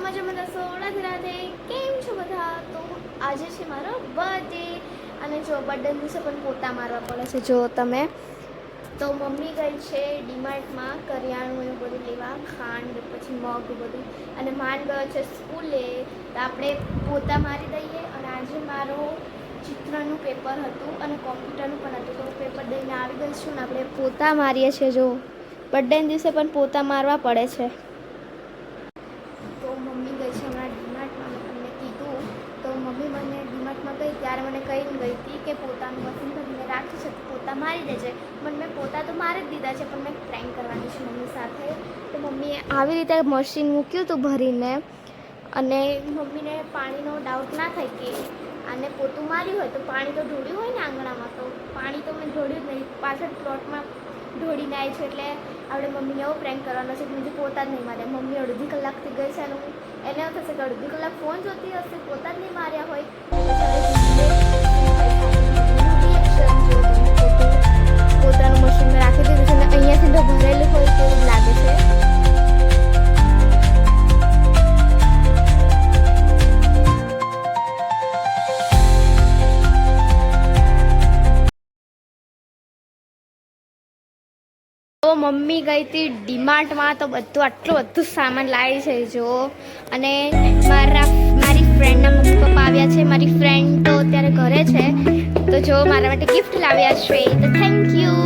મજામાં દસો રાધે રાધે. કેમ છો બધા? તો આજે છે મારો બર્થડે અને જો બર્થડે દિવસે પણ પોતા મારવા પડે છે. જો તમે તો મમ્મી ગઈ છે ડીમાર્ટમાં કરિયાણું એવું બધું લેવા, ખાંડ પછી મગ બધું, અને માન ગયો છે સ્કૂલે. તો આપણે પોતા મારી દઈએ. અને આજે મારો ચિત્રનું પેપર હતું અને કોમ્પ્યુટરનું પણ હતું, તો પેપર દઈને આવી ગઈ છું ને આપણે પોતા મારીએ છીએ. જો બર્થડે દિવસે પણ પોતા મારવા પડે છે. તો મમ્મી ગઈ છે હમણાં ડીમાર્ટમાં, મેં તમને કીધું. તો મમ્મી મને ડીમાર્ટમાં ગઈ ત્યારે મને કહીને ગઈ હતી કે પોતાનું મશીન ભરીને રાખી છે, પોતા મારી દેજે. પણ મેં પોતા તો મારી જ દીધા છે, પણ મેં પ્રેન્ક કરવાની છે મમ્મી સાથે. તો મમ્મીએ આવી રીતે મશીન મૂક્યું હતું ભરીને, અને મમ્મીને પાણીનો ડાઉટ ના થાય કે આને પોતું માર્યું હોય તો પાણી તો ઢોળ્યું હોય ને આંગણામાં. તો પાણી તો મેં ઢોળ્યું જ નહીં, પાછળ પ્લોટમાં ઢોળીને આવી છે. એટલે આપણે મમ્મીને એવો પ્રેન્ક કરવાનો છે કે બીજું પોતા જ નહીં માર્યા. મમ્મી અડધી કલાકથી ગઈ છે અને એને એવું થશે કે અડધી કલાક ફોન જોતી હશે, પોતા જ નહીં માર્યા હોય. પોતાનું મશીન મેં રાખી દીધું છે અને અહીંયાથી તો ભરેલું હોય તેવું લાગે છે. તો મમ્મી ગઈ હતી ડીમાર્ટમાં, તો આટલું બધું સામાન લાવી છે જો. અને મારી ફ્રેન્ડના મમ્મી પપ્પા આવ્યા છે. મારી ફ્રેન્ડ તો અત્યારે ઘરે છે, તો જો મારા માટે ગિફ્ટ લાવ્યા છે, તો થેન્ક યુ.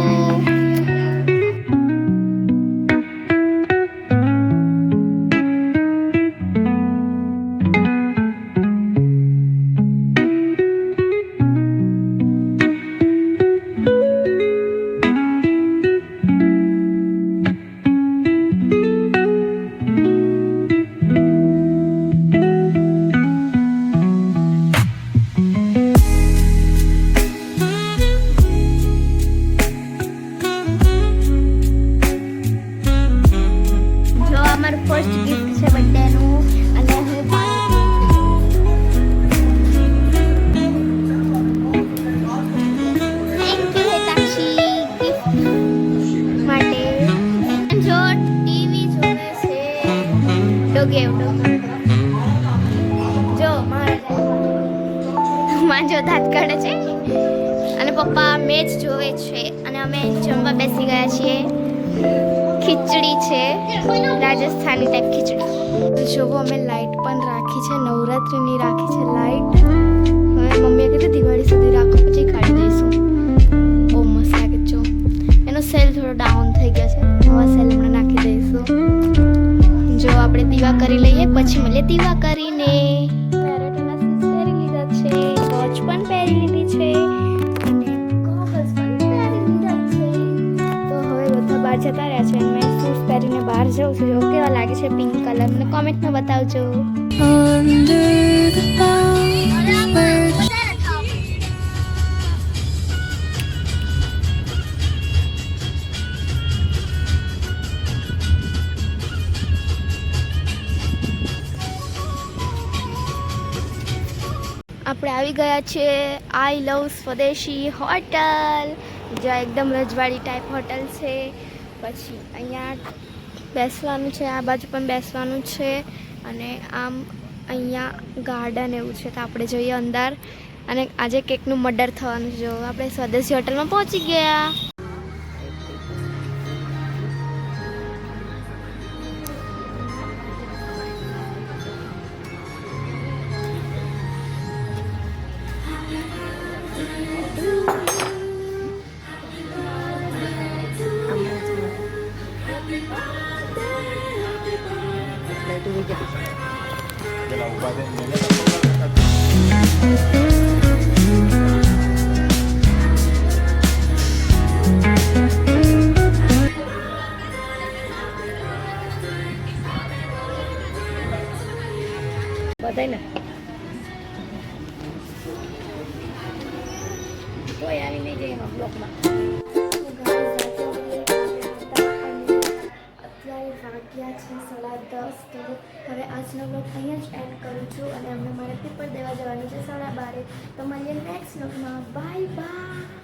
અમારું ફર્સ્ટ ગિફ્ટ છે બર્થડેનું, અને હું થેન્ક યુ હેતાક્ષી ગિફ્ટ માટે. જો ટીવી જોવે છે ડોગેવ જો માં જો દાંત કાઢે છે, અને પપ્પા મેચ જોવે છે, અને અમે જમવા બેસી ગયા છીએ. ખીચડી છે, રાજસ્થાની ટાઈપ ખીચડી. જોવો અમે લાઈટ પણ રાખી છે, નવરાત્રિની રાખી છે લાઈટ. હવે મમ્મીએ કીધું દિવાળી સુધી રાખો, પછી કાઢી દઈશું. બહુ મસ્ત લાગે. જો એનો સેલ થોડો ડાઉન થઈ ગયો છે, નવા સેલ હમણાં નાખી દઈશું. જો આપણે દીવા કરી લઈએ, પછી મળીએ દીવા કરીને. પેરેટોના શૂઝ પહેરી લીધા છે, વોચ પણ પહેરી લીધી છે, અને ગોગલ્સ પણ પહેરી લીધા છે. તો હવે બધા બહાર જતા રહ્યા છે. મેં શૂઝ પહેરીને બહાર જાઉં છું. જો કેવા લાગે છે પિંક કલર, મને કોમેન્ટમાં બતાવજો. આપણે આવી ગયા છીએ આઈ લવ સ્વદેશી હોટલ, જ્યાં એકદમ રજવાડી ટાઈપ હોટલ છે. પછી અહીંયા બેસવાનું છે, આ બાજુ પણ બેસવાનું છે, અને આમ અહીંયા ગાર્ડન એવું છે. તો આપણે જઈએ અંદર. અને આજે કેકનું મર્ડર થવાનું છે. જો આપણે સ્વદેશી હોટલમાં પહોંચી ગયા. બધાય ને કોઈ આવી નહીં જાય એમાં બ્લોકમાં. અત્યારે વાગ્યા છે 10:30. તો હવે આજનો બ્લોગ અહીંયા જ એડ કરું છું, અને અમને મારે પેપર દેવા જવાનું છે 12:30. તો મળીએ નેક્સ્ટ બ્લોગમાં. Bye bye.